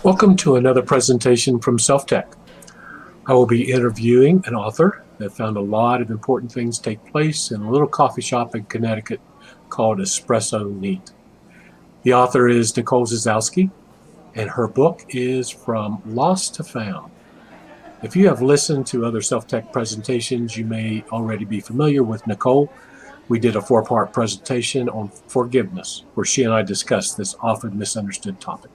Welcome to another presentation from SelfTech. I will be interviewing an author that found a lot of important things take place in a little coffee shop in Connecticut called Espresso Neat. The author is Nicole Zasowski, and her book is From Lost to Found. If you have listened to other SelfTech presentations, you may already be familiar with Nicole. We did a four-part presentation on forgiveness, where she and I discussed this often misunderstood topic.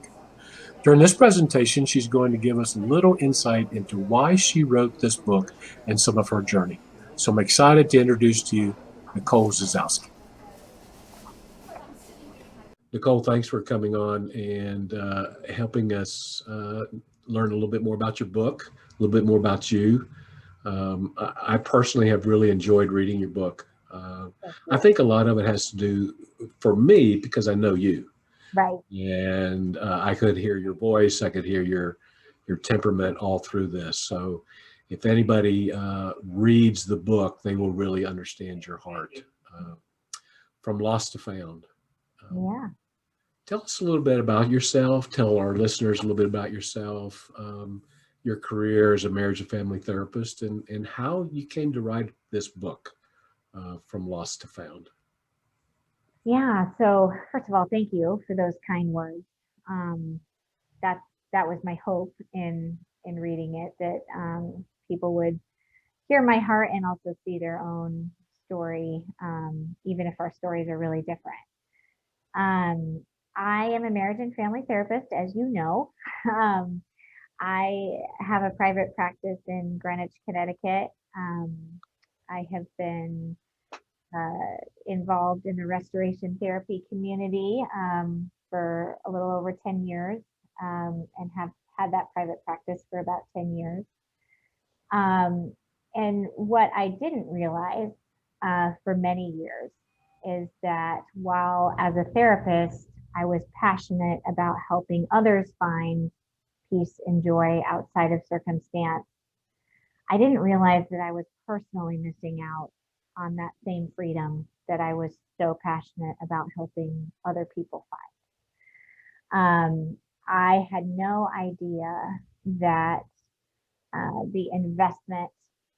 During this presentation, she's going to give us a little insight into why she wrote this book and some of her journey. So I'm excited to introduce to you Nicole Zasowski. Nicole, thanks for coming on and helping us learn a little bit more about your book, a little bit more about you. I personally have really enjoyed reading your book. I think a lot of it has to do, for me, because I know you. Right. And I could hear your voice. I could hear your temperament all through this. So if anybody reads the book, they will really understand your heart. From Lost to Found. Yeah. Tell us a little bit about yourself. Tell our listeners a little bit about yourself, your career as a marriage and family therapist, and how you came to write this book, From Lost to Found. Yeah. So first of all, thank you for those kind words. That that was my hope in reading it, that people would hear my heart and also see their own story, even if our stories are really different. Um, I am a marriage and family therapist, as you know. Um, I have a private practice in Greenwich, Connecticut. I have been involved in the restoration therapy community for a little over 10 years, and have had that private practice for about 10 years. And what I didn't realize for many years is that while as a therapist, I was passionate about helping others find peace and joy outside of circumstance, I didn't realize that I was personally missing out on that same freedom that I was so passionate about helping other people find. I had no idea that the investment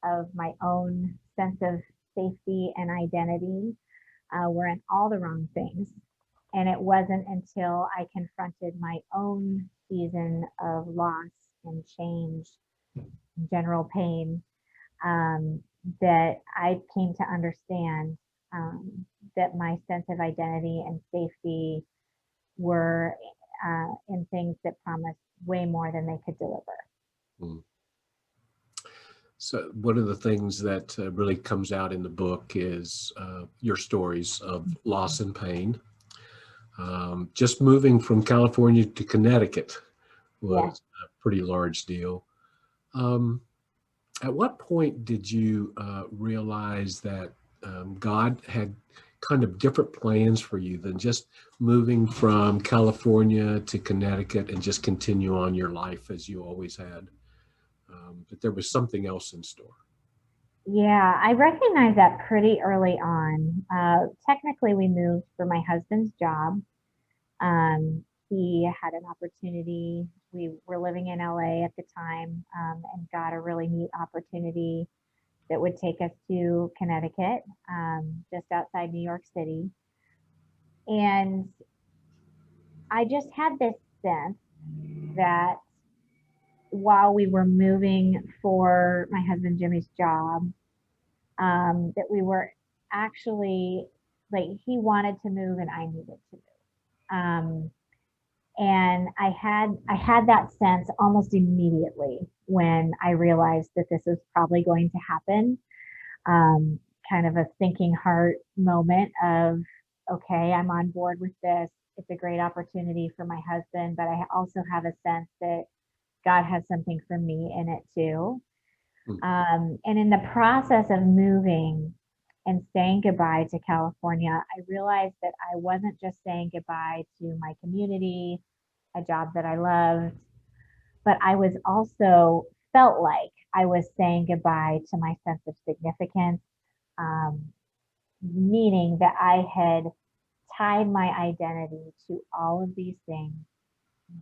of my own sense of safety and identity were in all the wrong things. And it wasn't until I confronted my own season of loss and change, general pain, um, that I came to understand that my sense of identity and safety were in things that promised way more than they could deliver. Mm. So one of the things that really comes out in the book is your stories of loss and pain. Just moving from California to Connecticut Yes. was a pretty large deal. Um, at what point did you realize that God had kind of different plans for you than just moving from California to Connecticut and just continue on your life as you always had? That there was something else in store. Yeah, I recognized that pretty early on. Technically, we moved for my husband's job. He had an opportunity. We were living in LA at the time, and got a really neat opportunity that would take us to Connecticut, just outside New York City. And I just had this sense that while we were moving for my husband Jimmy's job, that we were actually, like, he wanted to move and I needed to move. And I had that sense almost immediately when I realized that this was probably going to happen. Kind of a thinking heart moment of, okay, I'm on board with this. It's a great opportunity for my husband, but I also have a sense that God has something for me in it too. And in the process of moving and saying goodbye to California, I realized that I wasn't just saying goodbye to my community, a job that I loved, but I was also felt like I was saying goodbye to my sense of significance, um, meaning that I had tied my identity to all of these things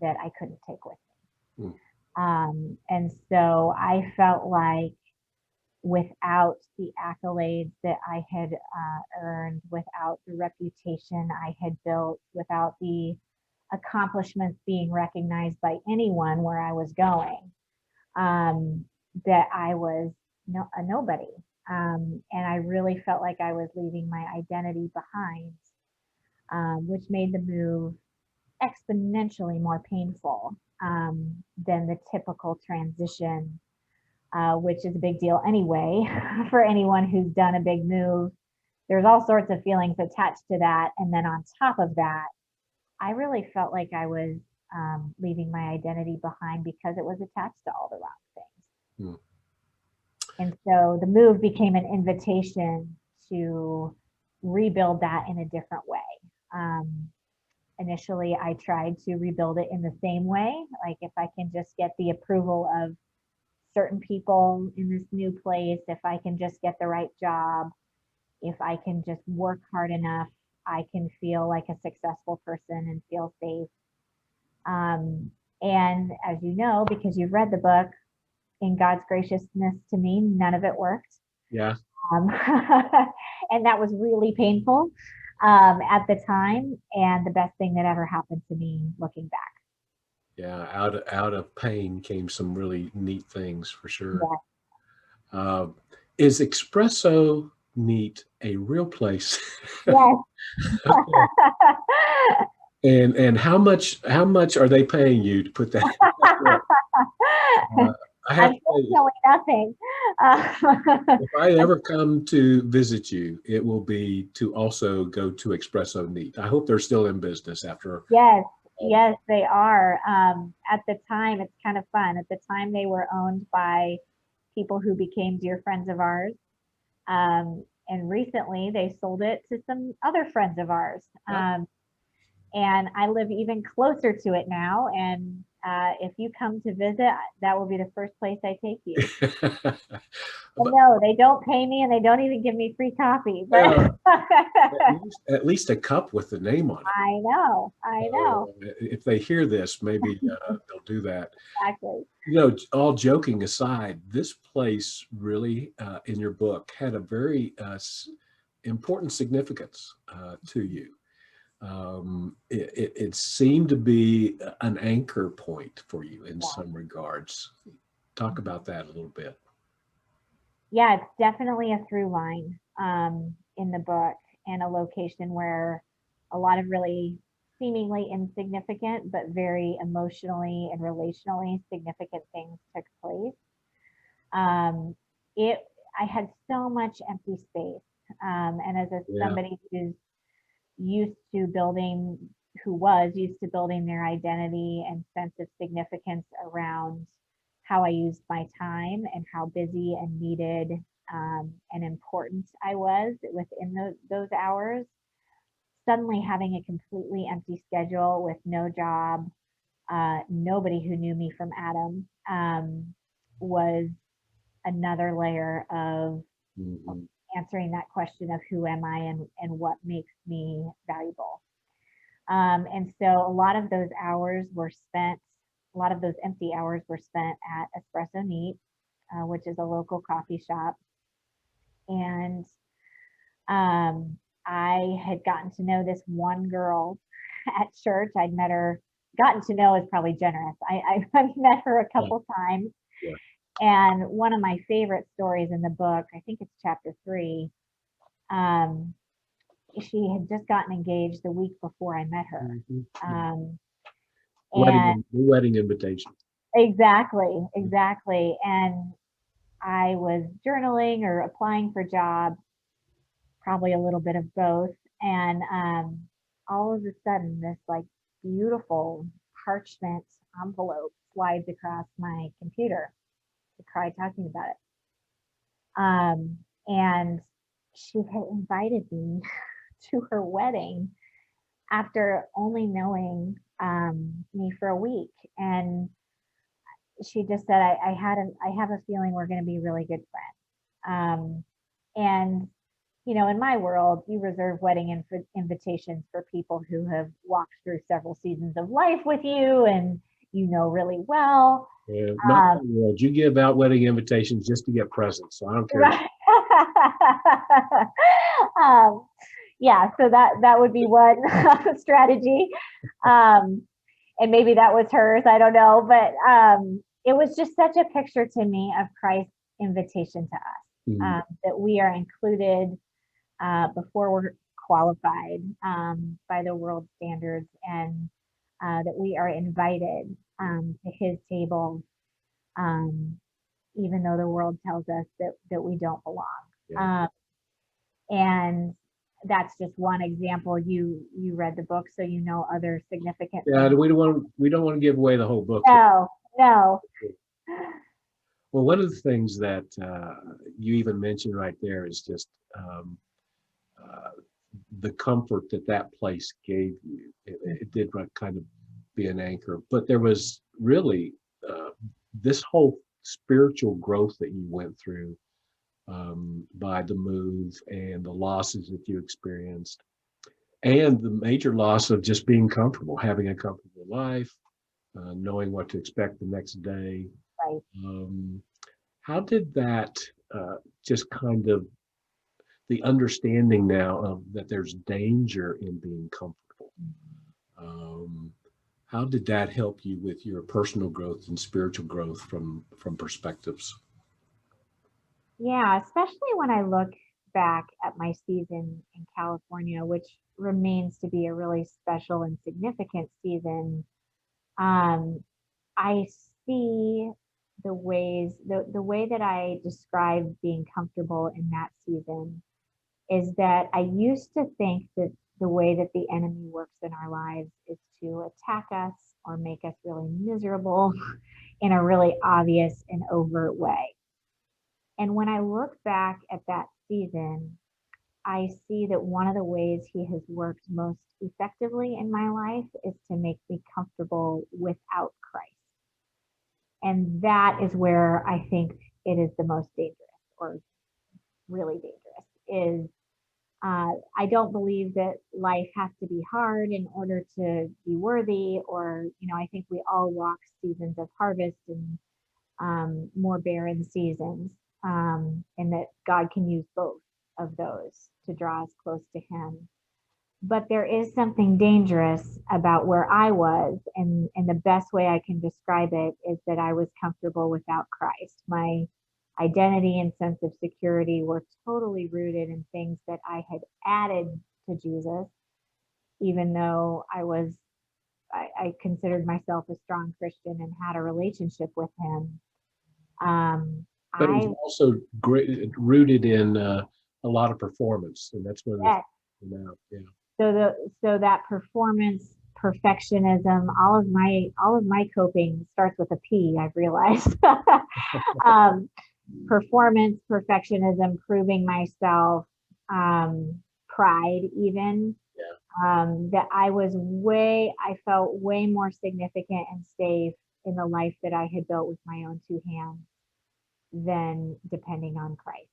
that I couldn't take with me. Mm. And so I felt like without the accolades that I had earned, without the reputation I had built, without the accomplishments being recognized by anyone where I was going, um, that I was a nobody. And I really felt like I was leaving my identity behind, which made the move exponentially more painful than the typical transition, which is a big deal anyway for anyone who's done a big move. There's all sorts of feelings attached to that. And then on top of that, I really felt like I was leaving my identity behind because it was attached to all the wrong things. Mm. And so the move became an invitation to rebuild that in a different way. Um, Initially, I tried to rebuild it in the same way, like if I can just get the approval of certain people in this new place, if I can just get the right job, if I can just work hard enough, I can feel like a successful person and feel safe. Um, and as you know, because you've read the book, in God's graciousness to me, none of it worked. Yeah. Um, and that was really painful at the time, and the best thing that ever happened to me looking back. Yeah. Out of pain came some really neat things for sure. Yeah. Uh, is Espresso Neat a real place? Yes. And how much are they paying you to put that? Uh, I have to tell you, Unfortunately, nothing. if I ever come to visit you, it will be to also go to Espresso Neat. I hope they're still in business after Yes, all. yes, they are. At the time, it's kind of fun. At the time, they were owned by people who became dear friends of ours. And recently, they sold it to some other friends of ours. Oh. And I live even closer to it now. And if you come to visit, that will be the first place I take you. But, No, they don't pay me and they don't even give me free coffee, but uh, I at least a cup with the name on it. know, I know, If they hear this, maybe they'll do that. exactly. All joking aside, this place really, in your book, had a very important significance to you. It seemed to be an anchor point for you in Yeah. some regards. Talk about that a little bit. Yeah, it's definitely a through line in the book, and a location where a lot of really seemingly insignificant, but very emotionally and relationally significant things took place. Um, it, I had so much empty space. And as Yeah. somebody used to building, who was used to building their identity and sense of significance around how I used my time and how busy and needed and important I was within those hours. Suddenly having a completely empty schedule with no job, nobody who knew me from Adam, was another layer of Mhm. answering that question of who am I and what makes me valuable. And so a lot of those empty hours were spent at Espresso Neat, which is a local coffee shop. And um, I had gotten to know this one girl at church. I'd met her, gotten to know is probably generous. I've met her a Yeah. couple times. Yeah. And one of my favorite stories in the book, I think it's chapter 3, um, she had just gotten engaged the week before I met her. Mhm. Yeah. Um, and Wedding invitation. exactly, exactly. And I was journaling or applying for jobs, probably a little bit of both. And all of a sudden, this like beautiful parchment envelope slides across my computer. I cried talking about it. And she had invited me to her wedding after only knowing me for a week. And she just said, I have a feeling we're going to be really good friends. And in my world, you reserve wedding invitations for people who have walked through several seasons of life with you, and you know really well. Yeah, not in the world. You give out wedding invitations just to get presents, so I don't care. Right. um, yeah, so that would be one strategy. And maybe that was hers, I don't know, but it was just such a picture to me of Christ's invitation to us, that we are included before we're qualified by the world standards, and that we are invited to his table, even though the world tells us that we don't belong. Yeah. And that's just one example. You read the book, so you know other significant Yeah, things. we don't want to give away the whole book. No, no. Well, one of the things that you even mentioned right there is just uh, the comfort that that place gave you. It did kind of be an anchor, but there was really this whole spiritual growth that you went through by the move and the losses that you experienced, and the major loss of just being comfortable, having a comfortable life, knowing what to expect the next day. Right. How did that just kind of the understanding now of that there's danger in being comfortable? How did that help you with your personal growth and spiritual growth from perspectives? Yeah, especially when I look back at my season in California, which remains to be a really special and significant season. I see the way that I describe being comfortable in that season is that I used to think that the way that the enemy works in our lives is to attack us or make us really miserable in a really obvious and overt way. And when I look back at that season, I see that one of the ways he has worked most effectively in my life is to make me comfortable without Christ. And that is where I think it is the most dangerous, or really dangerous, is I don't believe that life has to be hard in order to be worthy, or, I think we all walk seasons of harvest and more barren seasons, and that God can use both of those to draw us close to Him. But there is something dangerous about where I was, and the best way I can describe it is that I was comfortable without Christ. My identity and sense of security were totally rooted in things that I had added to Jesus, even though I considered myself a strong Christian and had a relationship with Him. But it was I also rooted in a lot of performance, and that's one of that the yeah. so that performance, perfectionism, all of my coping starts with a P, I've realized. um, Performance, perfectionism, proving myself, pride, even. That I felt way more significant and safe in the life that I had built with my own two hands than depending on Christ.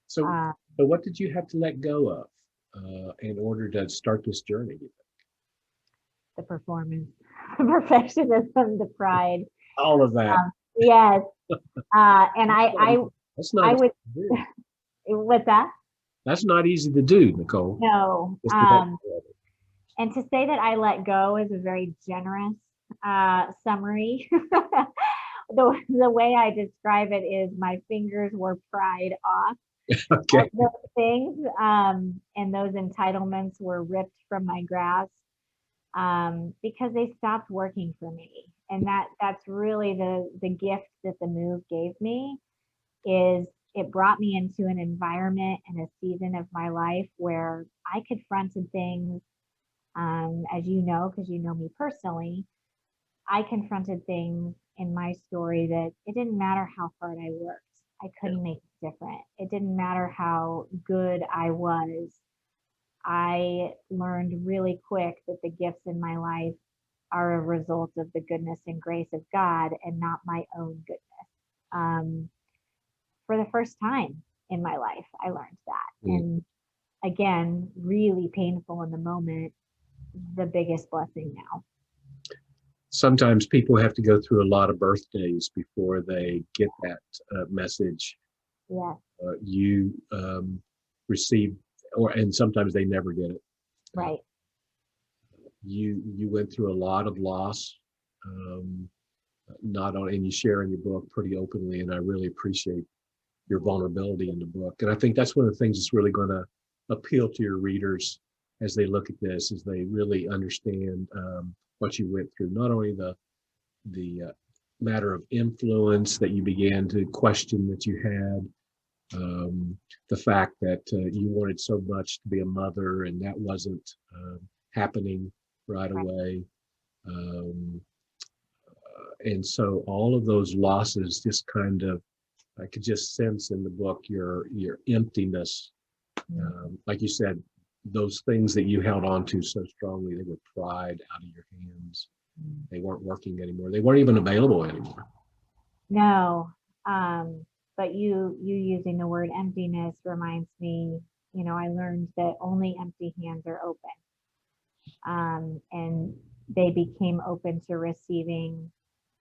So, Uh, so what did you have to let go of in order to start this journey? the performance, perfectionism, the pride. All of that. Yes. And That's not I easy would, to do. with that, That's not easy to do, Nicole. no. Just to let go of it. And to say that I let go is a very generous summary. The way I describe it is my fingers were pried off Okay. of those things, and those entitlements were ripped from my grasp, because they stopped working for me. And that's really the gift that the move gave me, is it brought me into an environment and a season of my life where I confronted things, as you know, because you know me personally. I confronted things in my story that it didn't matter how hard I worked. I couldn't make it different. It didn't matter how good I was. I learned really quick that the gifts in my life are a result of the goodness and grace of God and not my own goodness. For the first time in my life, I learned that. And again, really painful in the moment, the biggest blessing now. sometimes people have to go through a lot of birthdays before they get that message. Yeah. You receive, and sometimes they never get it. Right. You went through a lot of loss, not on, and you share in your book pretty openly, and I really appreciate your vulnerability in the book. And I think that's one of the things that's really going to appeal to your readers as they look at this, is they really understand what you went through. Not only the matter of influence that you began to question that you had, the fact that you wanted so much to be a mother and that wasn't happening right away. Um, and so all of those losses just kind of, I could just sense in the book your emptiness. Like you said, those things that you held on to so strongly, they were pried out of your hands. They weren't working anymore. They weren't even available anymore. No. But you using the word emptiness reminds me, I learned that only empty hands are open. And they became open to receiving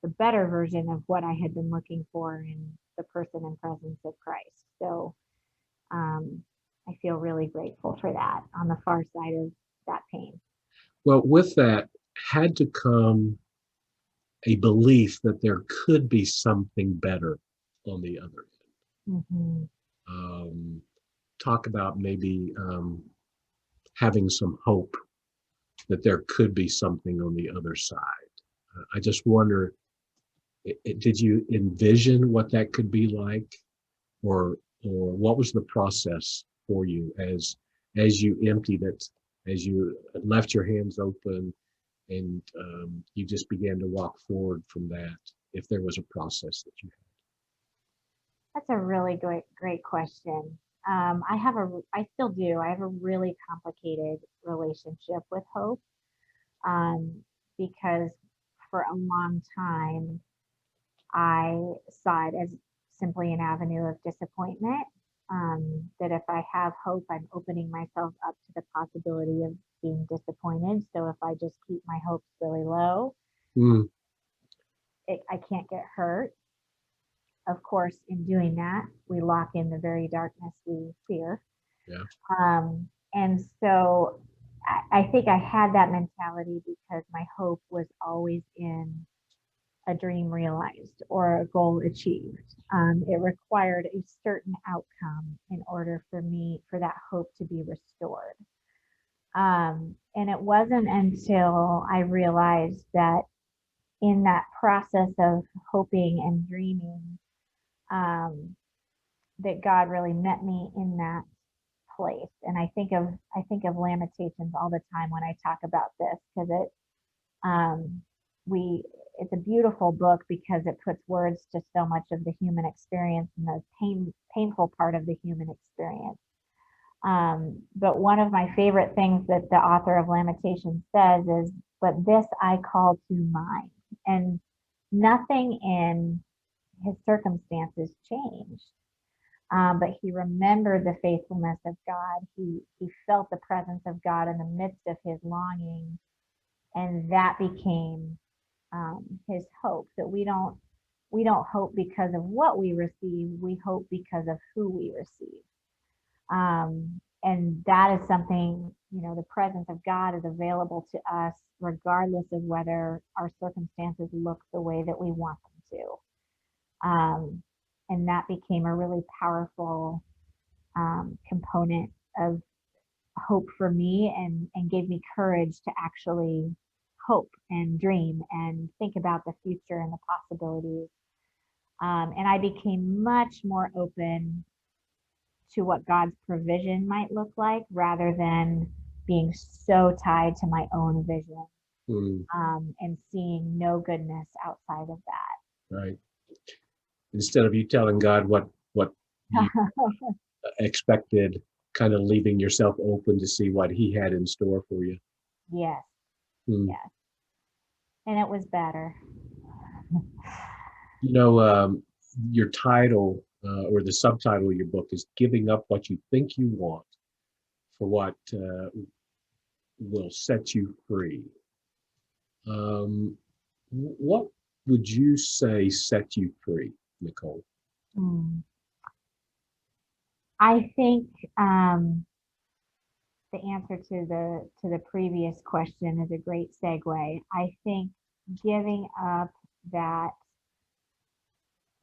the better version of what I had been looking for in the person and presence of Christ. So I feel really grateful for that on the far side of that pain. Well, with that had to come a belief that there could be something better on the other end. Mm-hmm. Talk about maybe having some hope that there could be something on the other side. I just wonder, did you envision what that could be like, or what was the process for you as you emptied it, as you left your hands open, and you just began to walk forward from that? If there was a process that you That's a really great question. I still do. I have a really complicated relationship with hope, um, because for a long time I saw it as simply an avenue of disappointment. That if I have hope, I'm opening myself up to the possibility of being disappointed. So if I just keep my hopes really low, had? I can't get hurt. Of course, in doing that, we lock in the very darkness we fear. Yeah. And so I think I had that mentality because my hope was always in a dream realized or a goal achieved. It required a certain outcome in order for that hope to be restored. And it wasn't until I realized that in that process of hoping and dreaming, um, that God really met me in that place. And I think of Lamentations all the time when I talk about this, because um, we it's a beautiful book because it puts words to so much of the human experience and the painful part of the human experience. But one of my favorite things that the author of Lamentations says is, "But this I call to mind," and nothing in his circumstances changed. But he remembered the faithfulness of God. He felt the presence of God in the midst of his longing, and that became his hope. That we don't hope because of what we receive. We hope because of who we receive. And that is something, the presence of God is available to us regardless of whether our circumstances look the way that we want them to. And that became a really powerful component of hope for me, and gave me courage to actually hope and dream and think about the future and the possibilities. And I became much more open to what God's provision might look like rather than being so tied to my own vision, Mm, and seeing no goodness outside of right. Instead of you telling God what you that. expected, kind of leaving yourself open to see what He had in store for you. Yes, Mm. yes. And it was better. You know, your title or the subtitle of your book is "Giving Up What You Think You Want for What Will Set You Free." Um, What would you say set you free, Nicole? Hmm. I think the answer to the previous question is a great segue. I think giving up that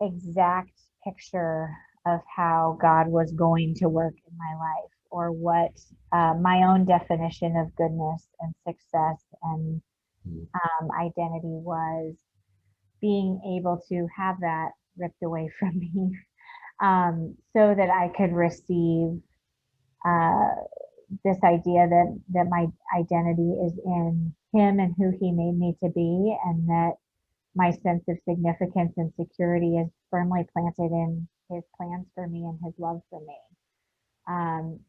exact picture of how God was going to work in my life, or what my own definition of goodness and success and Mm. identity was, being able to have that ripped away from me, so that I could receive uh, this idea that my identity is in Him and who He made me to be, and that my sense of significance and security is firmly planted in His plans for me and His love for me.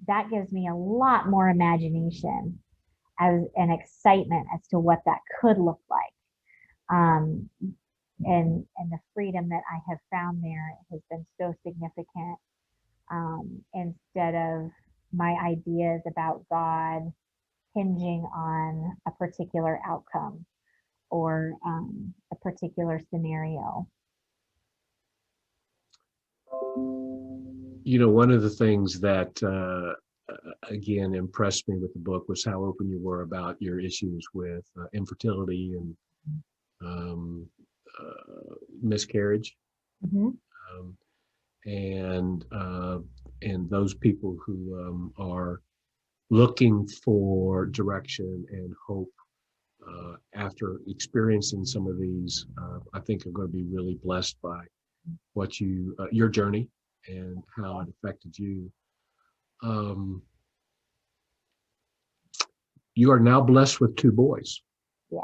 That gives me a lot more imagination as an excitement as to what that could look like. Um, and the freedom that I have found there has been so significant. Instead of my ideas about God hinging on a particular outcome or a particular scenario. One of the things that, again, impressed me with the book was how open you were about your issues with infertility and um, miscarriage, Mhm. um, and those people who are looking for direction and hope after experiencing some of these, I think are going to be really blessed by what your journey and how it affected you. Um, you are now blessed with two boys. Yeah.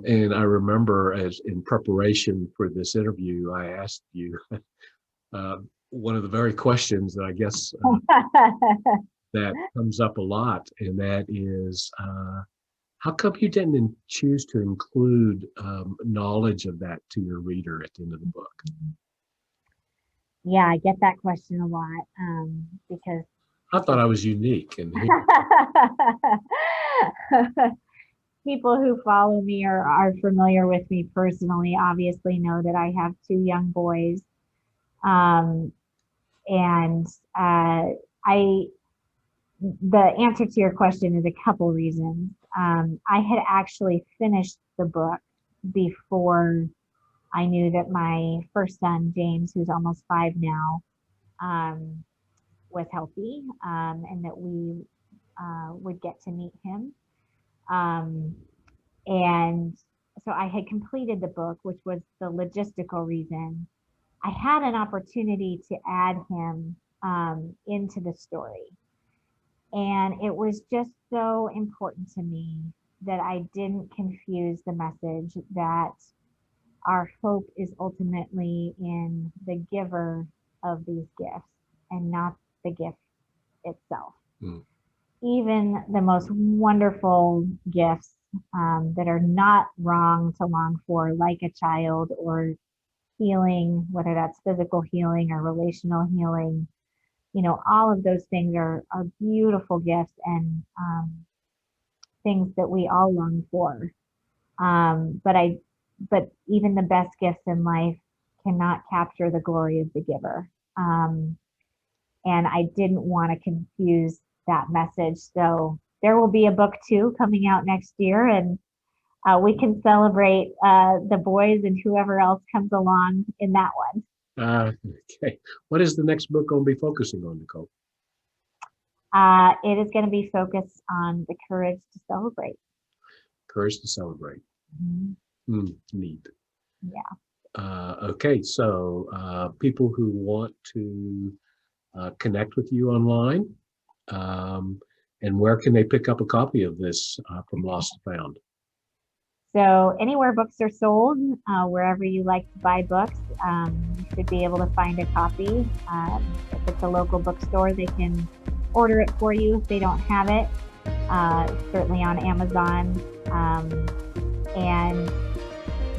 And I remember, as in preparation for this interview, I asked you uh, one of the very questions that I guess that comes up a lot, and that is, how come you didn't choose to include knowledge of that to your reader at the end of the book? Yeah, I get that question a lot, because I thought people I was unique, and people who follow me or are familiar with me personally obviously know that I have two young boys. Um, and I the answer to your question is a couple reasons. I had actually finished the book before I knew that my first son, James, who's almost 5 now, um, was healthy, and that we would get to meet him. Um, and so I had completed the book, which was the logistical reason. I had an opportunity to add him into the story. And it was just so important to me that I didn't confuse the message that our hope is ultimately in the giver of these gifts and not the gift itself. mm, Even the most wonderful gifts that are not wrong to long for, like a child or healing, whether that's physical healing or relational healing, all of those things are beautiful gifts and things that we all long for. But even the best gifts in life cannot capture the glory of the giver. Um, and I didn't want to confuse that message. So there will be a book two coming out next year, and we can celebrate the boys and whoever else comes along in that one. okay. What is the next book going to be focusing on, Nicole? It is going to be focused on the courage to celebrate. Courage to Celebrate. Mhm. Neat. Yeah. Okay, so people who want to connect with you online, um, and where can they pick up a copy of this from Lost to Found? So anywhere books are sold, wherever you like to buy books, you should be able to find a copy. If it's a local bookstore, they can order it for you if they don't have it. Certainly on Amazon. And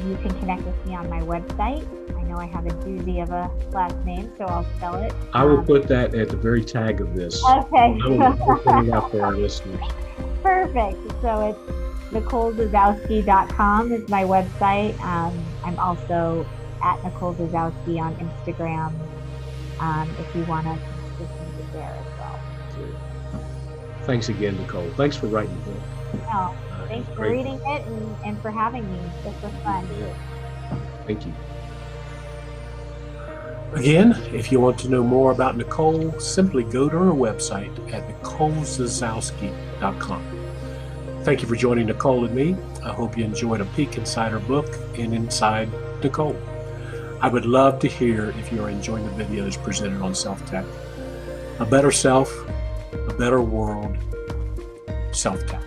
you can connect with me on my website. I know I have a doozy of a last name, so I'll spell it. I will put that at the very tag of this. Okay. I will put it out for our listeners. Perfect. So it's NicoleZasowski.com is my website. I'm also at Nicole Zasowski on Instagram, if you want to connect with me there as well. Thanks again, Nicole. Thanks for writing the book. No, It thanks was for great. reading it and for having me. This was fun. Yeah. Thank you. Again, if you want to know more about Nicole, simply go to her website at NicoleZasowski.com. Thank you for joining Nicole and me. I hope you enjoyed a peek inside her book and inside Nicole. I would love to hear if you are enjoying the videos presented on Self-Tech. A better self, a better world, Self-Tech.